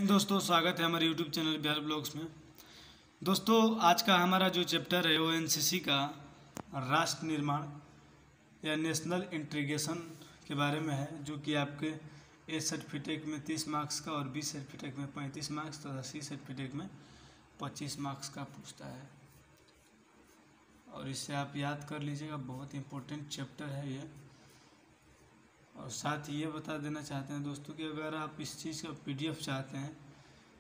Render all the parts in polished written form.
दोस्तों, स्वागत है हमारे यूट्यूब चैनल बिहार ब्लॉग्स में। दोस्तों, आज का हमारा जो चैप्टर है वो एनसीसी का राष्ट्र निर्माण या नेशनल इंटीग्रेशन के बारे में है, जो कि आपके ए सर्टिफिकेट में 30 मार्क्स का और बी सर्टिफिकेट में 35 मार्क्स तथा सी सर्टिफिकेट में 25 मार्क्स का पूछता है। और इसे आप याद कर लीजिएगा, बहुत इंपॉर्टेंट चैप्टर है ये। और साथ ही ये बता देना चाहते हैं दोस्तों कि अगर आप इस चीज़ का पीडीएफ चाहते हैं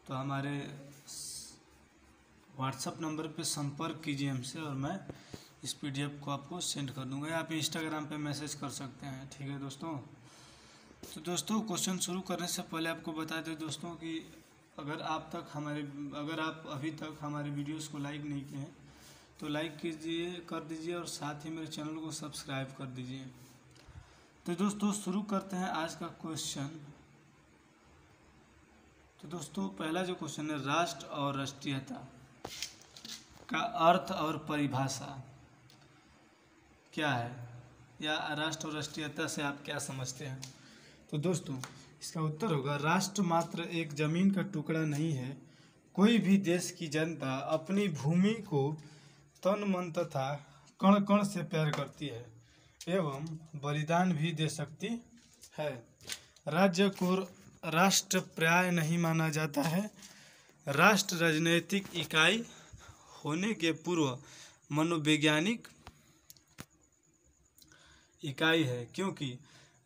तो हमारे व्हाट्सएप नंबर पे संपर्क कीजिए हमसे और मैं इस पीडीएफ को आपको सेंड कर दूंगा, या आप इंस्टाग्राम पे मैसेज कर सकते हैं। ठीक है दोस्तों। तो दोस्तों, क्वेश्चन शुरू करने से पहले आपको बता दें दोस्तों कि अगर आप अभी तक हमारे वीडियोस को लाइक नहीं किए हैं तो लाइक कर दीजिए और साथ ही मेरे चैनल को सब्सक्राइब कर दीजिए। तो दोस्तों, शुरू करते हैं आज का क्वेश्चन। तो दोस्तों, पहला जो क्वेश्चन है, राष्ट्र और राष्ट्रीयता का अर्थ और परिभाषा क्या है, या राष्ट्र और राष्ट्रीयता से आप क्या समझते हैं। तो दोस्तों, इसका उत्तर होगा, राष्ट्र मात्र एक जमीन का टुकड़ा नहीं है। कोई भी देश की जनता अपनी भूमि को तन मन तथा कण कण से प्यार करती है एवं बलिदान भी दे सकती है। राज्य को राष्ट्र प्राय नहीं माना जाता है। राष्ट्र राजनीतिक इकाई होने के पूर्व मनोवैज्ञानिक इकाई है, क्योंकि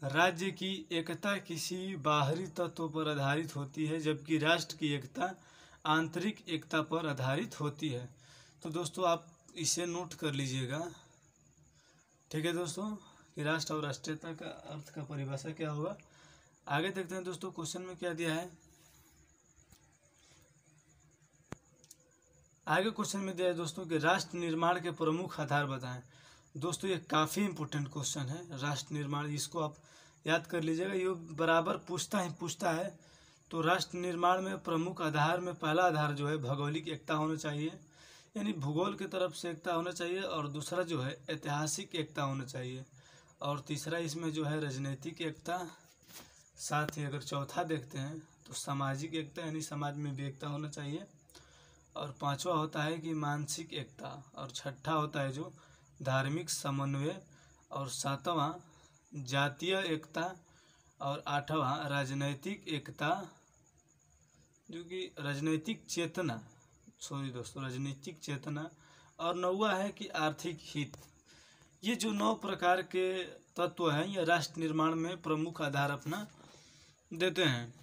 राज्य की एकता किसी बाहरी तत्व पर आधारित होती है, जबकि राष्ट्र की एकता आंतरिक एकता पर आधारित होती है। तो दोस्तों, आप इसे नोट कर लीजिएगा। ठीक है दोस्तों, कि राष्ट्र और राष्ट्रीयता का अर्थ का परिभाषा क्या होगा। आगे देखते हैं दोस्तों, क्वेश्चन में क्या दिया है। आगे क्वेश्चन में दिया है दोस्तों कि राष्ट्र निर्माण के प्रमुख आधार बताएं। दोस्तों, ये काफ़ी इंपॉर्टेंट क्वेश्चन है, राष्ट्र निर्माण। इसको आप याद कर लीजिएगा, ये बराबर पूछता है। तो राष्ट्र निर्माण में प्रमुख आधार में पहला आधार जो है भौगोलिक एकता होना चाहिए, यानी भूगोल की तरफ से एकता होना चाहिए, और दूसरा जो है ऐतिहासिक एकता होना चाहिए, और तीसरा इसमें जो है राजनीतिक एकता। साथ ही अगर चौथा देखते हैं तो सामाजिक एकता, यानी समाज में भी एकता होना चाहिए, और पांचवा होता है कि मानसिक एकता, और छठा होता है जो धार्मिक समन्वय, और सातवां जातीय एकता, और आठवां राजनैतिक एकता, जो कि राजनीतिक चेतना, राजनीतिक चेतना, और नौवा है कि आर्थिक हित। ये जो 9 प्रकार के तत्व हैं, ये राष्ट्र निर्माण में प्रमुख आधार अपना देते हैं।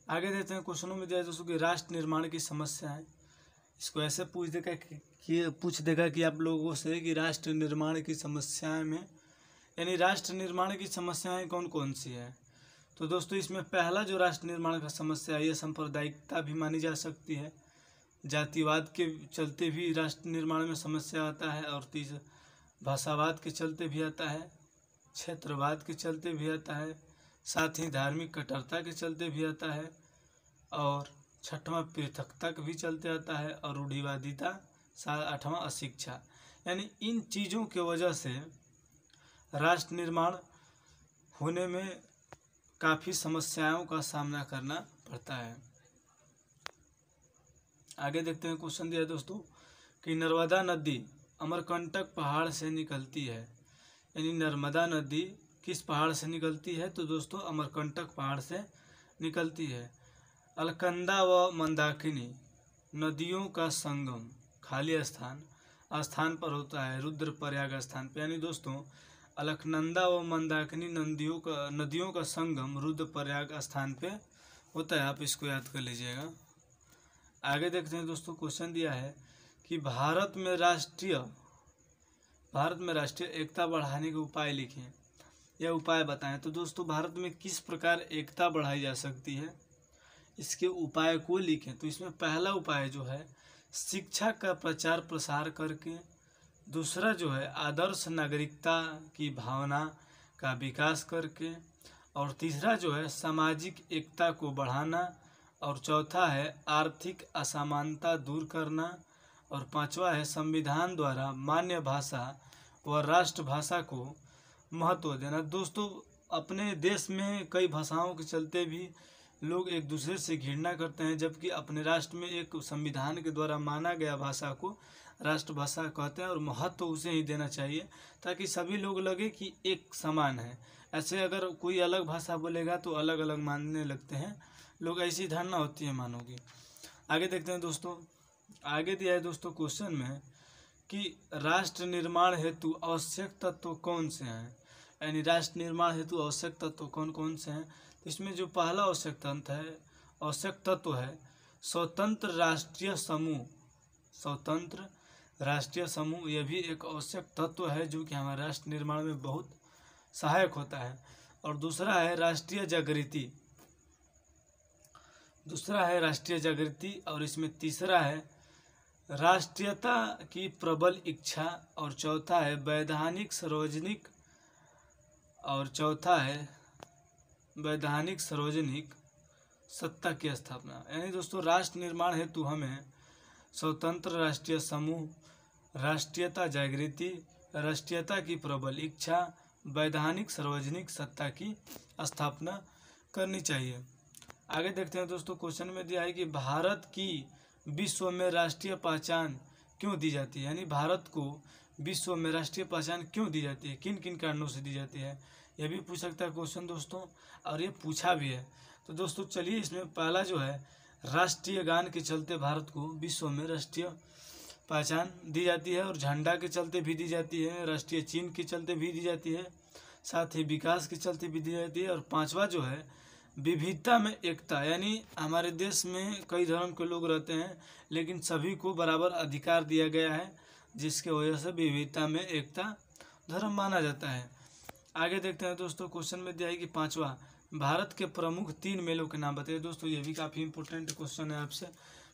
आगे देते हैं, क्वेश्चनों में दिया है दोस्तों कि राष्ट्र निर्माण की समस्याएं। इसको ऐसे पूछ देगा कि आप लोगों से कि राष्ट्र निर्माण की समस्याएं में, यानी राष्ट्र निर्माण की समस्याएं कौन कौन सी है। तो दोस्तों, इसमें पहला जो राष्ट्र निर्माण का समस्या है, ये सांप्रदायिकता भी मानी जा सकती है। जातिवाद के चलते भी राष्ट्र निर्माण में समस्या आता है, और तीसरा भाषावाद के चलते भी आता है, क्षेत्रवाद के चलते भी आता है, साथ ही धार्मिक कट्टरता के चलते भी आता है, और छठवां पृथकता के भी चलते आता है, और रूढ़िवादिता, आठवां अशिक्षा। यानी इन चीज़ों के वजह से राष्ट्र निर्माण होने में काफ़ी समस्याओं का सामना करना पड़ता है। आगे देखते हैं, क्वेश्चन दिया है दोस्तों कि नर्मदा नदी अमरकंटक पहाड़ से निकलती है, यानी नर्मदा नदी किस पहाड़ से निकलती है। तो दोस्तों, अमरकंटक पहाड़ से निकलती है। अलकनंदा व मंदाकिनी नदियों का संगम खाली स्थान पर होता है, रुद्रप्रयाग स्थान पर। यानी दोस्तों, अलकनंदा व मंदाकिनी नदियों का संगम रुद्रप्रयाग स्थान पे होता है। आप इसको याद कर लीजिएगा। आगे देखते हैं दोस्तों, क्वेश्चन दिया है कि भारत में राष्ट्रीय एकता बढ़ाने के उपाय लिखें, या उपाय बताएं। तो दोस्तों, भारत में किस प्रकार एकता बढ़ाई जा सकती है, इसके उपाय को लिखें। तो इसमें पहला उपाय जो है शिक्षा का प्रचार प्रसार करके, दूसरा जो है आदर्श नागरिकता की भावना का विकास करके, और तीसरा जो है सामाजिक एकता को बढ़ाना, और चौथा है आर्थिक असमानता दूर करना, और पांचवा है संविधान द्वारा मान्य भाषा व राष्ट्रभाषा को महत्व देना। दोस्तों, अपने देश में कई भाषाओं के चलते भी लोग एक दूसरे से घृणा करते हैं, जबकि अपने राष्ट्र में एक संविधान के द्वारा माना गया भाषा को राष्ट्रभाषा कहते हैं और महत्व उसे ही देना चाहिए, ताकि सभी लोग लगे कि एक समान है। ऐसे अगर कोई अलग भाषा बोलेगा तो अलग अलग मानने लगते हैं लोग, ऐसी धारणा होती है मानव की। आगे देखते हैं दोस्तों, आगे दिया है दोस्तों क्वेश्चन में कि राष्ट्र निर्माण हेतु आवश्यक तत्व कौन से हैं, यानी राष्ट्र निर्माण हेतु आवश्यक तत्व कौन कौन से हैं। तो इसमें जो पहला आवश्यक तत्व है स्वतंत्र राष्ट्रीय समूह। स्वतंत्र राष्ट्रीय समूह यह भी एक आवश्यक तत्व है जो कि हमारे राष्ट्र निर्माण में बहुत सहायक होता है। और दूसरा है राष्ट्रीय जागृति, और इसमें तीसरा है राष्ट्रीयता की प्रबल इच्छा, और चौथा है वैधानिक सार्वजनिक सत्ता की स्थापना। यानी दोस्तों राष्ट्र निर्माण हेतु हमें स्वतंत्र राष्ट्रीय समूह, राष्ट्रीयता जागृति, राष्ट्रीयता की प्रबल इच्छा, वैधानिक सार्वजनिक सत्ता की स्थापना करनी चाहिए। आगे देखते हैं दोस्तों, क्वेश्चन में दिया है कि भारत की विश्व में राष्ट्रीय पहचान क्यों दी जाती है, यानी भारत को विश्व में राष्ट्रीय पहचान क्यों दी जाती है, किन किन कारणों से दी जाती है, यह भी पूछ सकता है क्वेश्चन दोस्तों, और ये पूछा भी है। तो दोस्तों चलिए, इसमें पहला जो है राष्ट्रीय गान के चलते भारत को विश्व में राष्ट्रीय पहचान दी जाती है, और झंडा के चलते भी दी जाती है, राष्ट्रीय चिन्ह के चलते भी दी जाती है, साथ ही विकास के चलते भी दी जाती है। और पांचवा जो है विविधता में एकता, यानी हमारे देश में कई धर्म के लोग रहते हैं लेकिन सभी को बराबर अधिकार दिया गया है, जिसके वजह से विविधता में एकता धर्म माना जाता है। आगे देखते हैं दोस्तों, क्वेश्चन में दिया है कि पांचवा भारत के प्रमुख 3 मेलों के नाम बताइए। दोस्तों ये भी काफ़ी इंपॉर्टेंट क्वेश्चन है, आपसे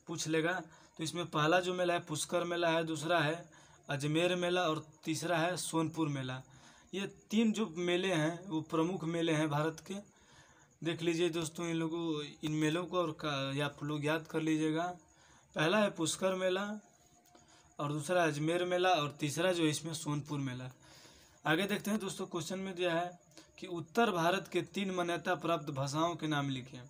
पूछ लेगा। तो इसमें पहला जो मेला है पुष्कर मेला है, दूसरा है अजमेर मेला, और तीसरा है सोनपुर मेला। ये 3 जो मेले हैं वो प्रमुख मेले हैं भारत के। देख लीजिए दोस्तों इन मेलों को, और आप लोग याद कर लीजिएगा। पहला है पुष्कर मेला, और दूसरा अजमेर मेला, और तीसरा जो है इसमें सोनपुर मेला। आगे देखते हैं दोस्तों, क्वेश्चन में दिया है कि उत्तर भारत के 3 मान्यता प्राप्त भाषाओं के नाम लिखें।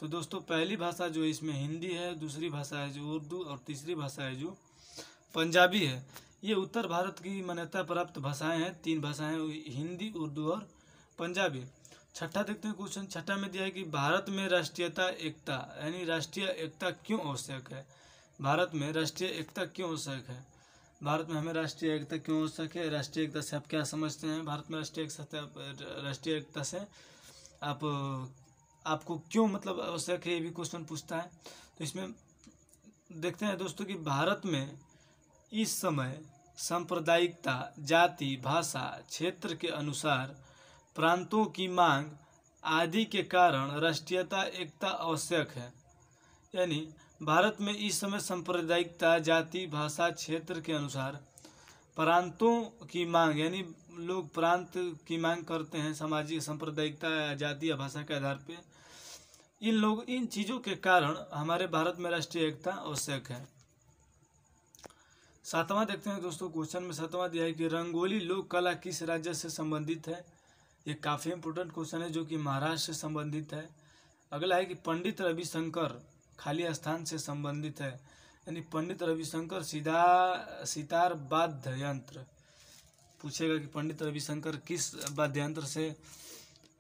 तो दोस्तों पहली भाषा जो इसमें हिंदी है, दूसरी भाषा है जो उर्दू, और तीसरी भाषा है जो पंजाबी है। ये उत्तर भारत की मान्यता प्राप्त भाषाएं हैं, 3 भाषाएं, हिंदी, उर्दू और पंजाबी। छठा देखते हैं क्वेश्चन, छठा में दिया है कि भारत में राष्ट्रीयता एकता, यानी राष्ट्रीय एकता क्यों आवश्यक है। भारत में राष्ट्रीय एकता क्यों आवश्यक है, भारत में हमें राष्ट्रीय एकता क्यों आवश्यक है, राष्ट्रीय एकता से आप क्या समझते हैं, भारत में राष्ट्रीय एकता से आपको क्यों मतलब आवश्यक है, ये भी क्वेश्चन पूछता है। तो इसमें देखते हैं दोस्तों कि भारत में इस समय सांप्रदायिकता, जाति, भाषा, क्षेत्र के अनुसार प्रांतों की मांग आदि के कारण राष्ट्रीयता एकता आवश्यक है। यानी भारत में इस समय सांप्रदायिकता, जाति, भाषा, क्षेत्र के अनुसार प्रांतों की मांग, यानी लोग प्रांत की मांग करते हैं, सामाजिक सांप्रदायिकता, जाति या भाषा के आधार पे। इन चीज़ों के कारण हमारे भारत में राष्ट्रीय एकता आवश्यक है। सातवां देखते हैं दोस्तों, क्वेश्चन में सातवां दिया है कि रंगोली लोक कला किस राज्य से संबंधित है। ये काफ़ी इंपोर्टेंट क्वेश्चन है जो कि महाराष्ट्र से संबंधित है। अगला है कि पंडित रविशंकर खाली स्थान से संबंधित है, यानी पंडित रविशंकर सितार वाद्य यंत्र पूछेगा कि पंडित रविशंकर किस वाद्य यंत्र से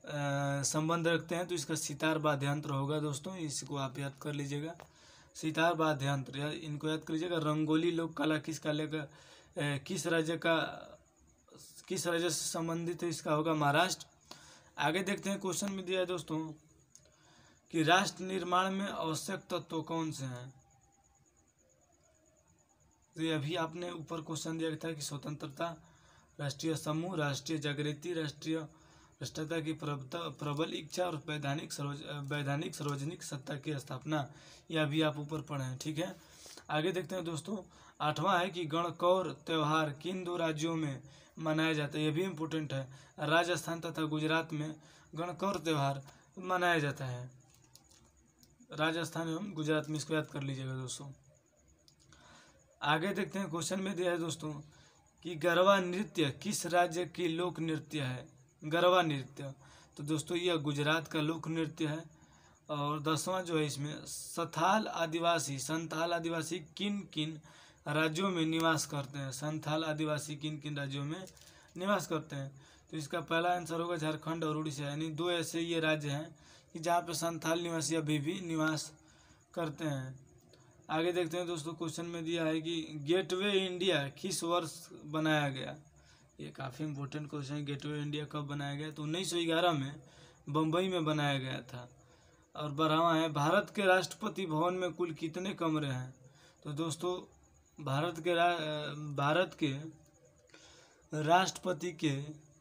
संबंध रखते हैं, तो इसका सितार वाद्य यंत्र होगा दोस्तों, इसको आप याद कर लीजिएगा, सितार वाद्य यंत्र, इनको याद कर लीजिएगा। रंगोली लोक कला किस राज्य से संबंधित है, इसका होगा महाराष्ट्र। आगे देखते हैं, क्वेश्चन में दिया है दोस्तों कि राष्ट्र निर्माण में आवश्यक तत्व कौन से हैं। तो ये अभी आपने ऊपर क्वेश्चन दिया था कि स्वतंत्रता, राष्ट्रीय समूह, राष्ट्रीय जागृति, राष्ट्रीयता की प्रबल इच्छा, और वैधानिक सार्वजनिक सत्ता की स्थापना, यह भी आप ऊपर पढ़े हैं, ठीक है। आगे देखते हैं दोस्तों, 8वां है कि गणकौर त्योहार किन 2 राज्यों में मनाया जाता है। यह भी इम्पोर्टेंट है, राजस्थान तथा गुजरात में गणकौर त्योहार मनाया जाता है, राजस्थान एवं गुजरात में, इसको याद कर लीजिएगा दोस्तों। आगे देखते हैं, क्वेश्चन में दिया है दोस्तों कि गरबा नृत्य किस राज्य की लोक नृत्य है। गरबा नृत्य, तो दोस्तों यह गुजरात का लोक नृत्य है। और 10वां जो है इसमें संथाल आदिवासी किन किन राज्यों में निवास करते हैं। संथाल आदिवासी किन किन राज्यों में निवास करते हैं। तो इसका पहला आंसर होगा झारखंड और उड़ीसा, यानी 2 ऐसे ये राज्य हैं कि जहाँ पे संथाल निवासी अभी भी निवास करते हैं। आगे देखते हैं दोस्तों, क्वेश्चन में दिया है कि गेटवे इंडिया किस वर्ष बनाया गया। ये काफ़ी इंपॉर्टेंट क्वेश्चन है। गेटवे इंडिया कब बनाया गया, तो 1911 में बम्बई में बनाया गया था। और 12वां है भारत के राष्ट्रपति भवन में कुल कितने कमरे हैं। तो दोस्तों भारत के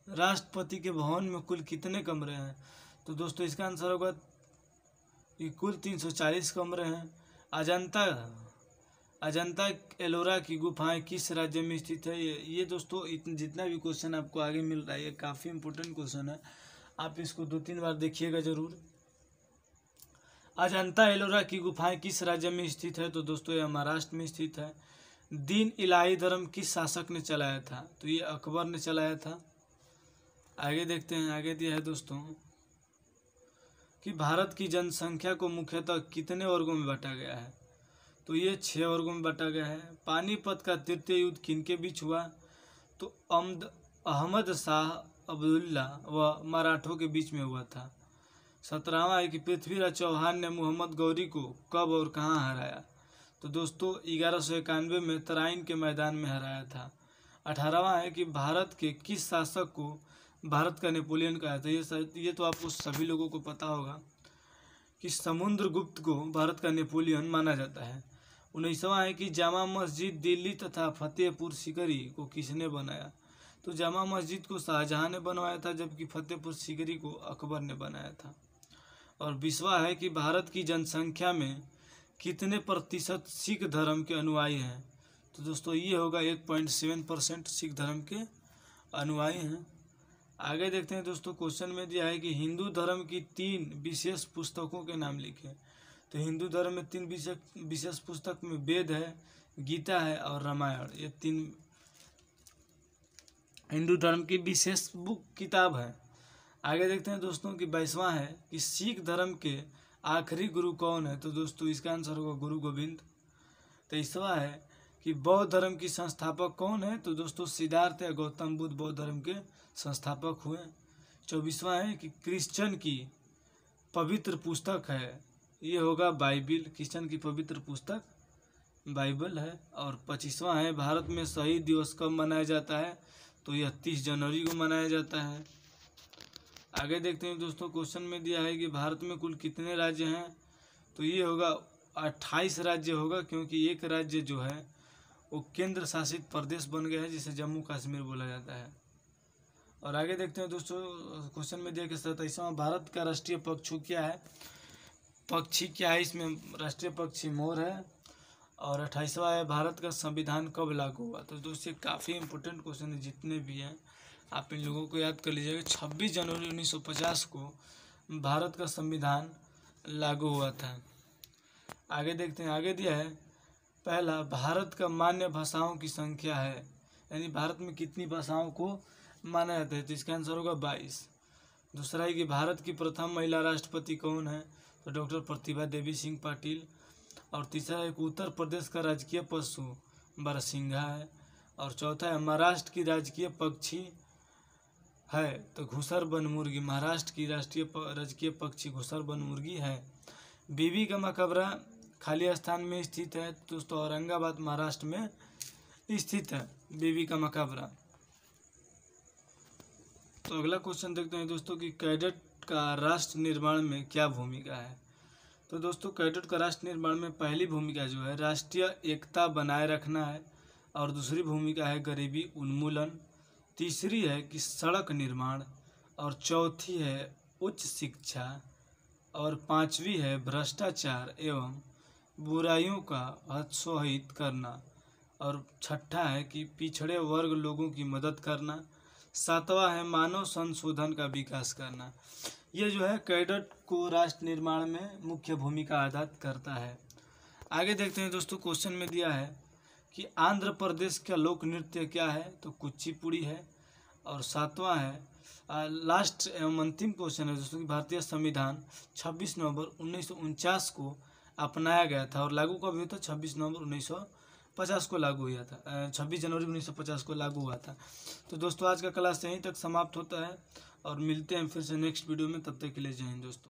राष्ट्रपति के भवन में कुल कितने कमरे हैं। तो दोस्तों इसका आंसर होगा कि कुल 340 कमरे हैं। अजंता एलोरा की गुफाएं किस राज्य में स्थित है। ये दोस्तों जितना भी क्वेश्चन आपको आगे मिल रहा है ये काफ़ी इंपॉर्टेंट क्वेश्चन है, आप इसको 2-3 बार देखिएगा जरूर। अजंता एलोरा की गुफाएं किस राज्य में स्थित है। तो दोस्तों यह महाराष्ट्र में स्थित है। दीन इलाही धर्म किस शासक ने चलाया था। तो ये अकबर ने चलाया था। आगे देखते हैं, आगे दिया है दोस्तों कि भारत की जनसंख्या को मुख्यतः कितने वर्गों में बांटा गया है। तो ये 6 वर्गों में बांटा गया है। पानीपत का तृतीय युद्ध किनके बीच हुआ। तो अहमद शाह अब्दुल्ला व मराठों के बीच में हुआ था। 17वां है कि पृथ्वीराज चौहान ने मोहम्मद गौरी को कब और कहाँ हराया। तो दोस्तों 1191 में तराइन के मैदान में हराया था। 18वां है कि भारत के किस शासक को भारत का नेपोलियन कहा था। ये तो आपको सभी लोगों को पता होगा कि समुद्रगुप्त को भारत का नेपोलियन माना जाता है। 19वां है कि जामा मस्जिद दिल्ली तथा फतेहपुर सीकरी को किसने बनाया। तो जामा मस्जिद को शाहजहां ने बनवाया था, जबकि फतेहपुर सीकरी को अकबर ने बनाया था। और 20वां है कि भारत की जनसंख्या में कितने प्रतिशत सिख धर्म के अनुयायी हैं। तो दोस्तों ये होगा 1.7% सिख धर्म के अनुयायी हैं। आगे देखते हैं दोस्तों, क्वेश्चन में दिया है कि हिंदू धर्म की 3 विशेष पुस्तकों के नाम लिखें। तो हिंदू धर्म में 3 विशेष पुस्तक में वेद है, गीता है और रामायण। ये 3 हिंदू धर्म की विशेष किताब है। आगे देखते हैं दोस्तों कि 22वां है कि सिख धर्म के आखिरी गुरु कौन है। तो दोस्तों इसका आंसर होगा गुरु गोविंद। 23वां है कि बौद्ध धर्म की संस्थापक कौन है। तो दोस्तों सिद्धार्थ या गौतम बुद्ध बौद्ध धर्म के संस्थापक हुए। 24वां है कि क्रिश्चियन की पवित्र पुस्तक है, ये होगा बाइबिल। क्रिश्चियन की पवित्र पुस्तक बाइबल है। और 25वां है भारत में शहीद दिवस कब मनाया जाता है। तो यह 30 जनवरी को मनाया जाता है। आगे देखते हैं दोस्तों, क्वेश्चन में दिया है कि भारत में कुल कितने राज्य हैं। तो ये होगा 28 राज्य होगा, क्योंकि एक राज्य जो है वो केंद्र शासित प्रदेश बन गया है, जिसे जम्मू कश्मीर बोला जाता है। और आगे देखते हैं दोस्तों, क्वेश्चन में दिया कि 27वां भारत का राष्ट्रीय पक्षी क्या है। इसमें राष्ट्रीय पक्षी मोर है। और 28वां है भारत का संविधान कब लागू हुआ। तो दोस्तों काफ़ी इंपॉर्टेंट क्वेश्चन है, जितने भी हैं आप इन लोगों को याद कर लीजिएगा। 26 जनवरी 1950 को भारत का संविधान लागू हुआ था। आगे देखते हैं, आगे दिया है पहला भारत का मान्य भाषाओं की संख्या है, यानी भारत में कितनी भाषाओं को माना जाता है। तो इसका आंसर होगा 22। दूसरा है कि भारत की प्रथम महिला राष्ट्रपति कौन है। तो डॉक्टर प्रतिभा देवी सिंह पाटिल। और तीसरा है कि उत्तर प्रदेश का राजकीय पशु बारहसिंघा है। और चौथा है महाराष्ट्र की राजकीय पक्षी है तो घुसर बनमुर्गी। महाराष्ट्र की राजकीय पक्षी घुसर बनमुर्गी है। बीबी का मकबरा खाली स्थान में स्थित है। दोस्तों औरंगाबाद महाराष्ट्र में स्थित है बीबी का मकबरा। तो अगला क्वेश्चन देखते हैं दोस्तों कि कैडेट का राष्ट्र निर्माण में क्या भूमिका है। तो दोस्तों कैडेट का राष्ट्र निर्माण में पहली भूमिका जो है राष्ट्रीय एकता बनाए रखना है। और दूसरी भूमिका है गरीबी उन्मूलन। तीसरी है कि सड़क निर्माण। और चौथी है उच्च शिक्षा। और 5वीं है भ्रष्टाचार एवं बुराइयों का हतोत्साहित करना। और छठा है कि पिछड़े वर्ग लोगों की मदद करना। 7वां है मानव संशोधन का विकास करना। ये जो है कैडेट को राष्ट्र निर्माण में मुख्य भूमिका अदा करता है। आगे देखते हैं दोस्तों, क्वेश्चन में दिया है कि आंध्र प्रदेश का लोक नृत्य क्या है। तो कुचिपुड़ी है। और 7वां है लास्ट एवं अंतिम क्वेश्चन है दोस्तों कि भारतीय संविधान 26 नवंबर 1949 को अपनाया गया था और लागू कब हुआ था? 26 नवंबर 1950 को लागू हुआ था, 26 जनवरी 1950 को लागू हुआ था। तो दोस्तों आज का क्लास यहीं तक समाप्त होता है और मिलते हैं फिर से नेक्स्ट वीडियो में। तब तक के लिए जय हिंद दोस्तों।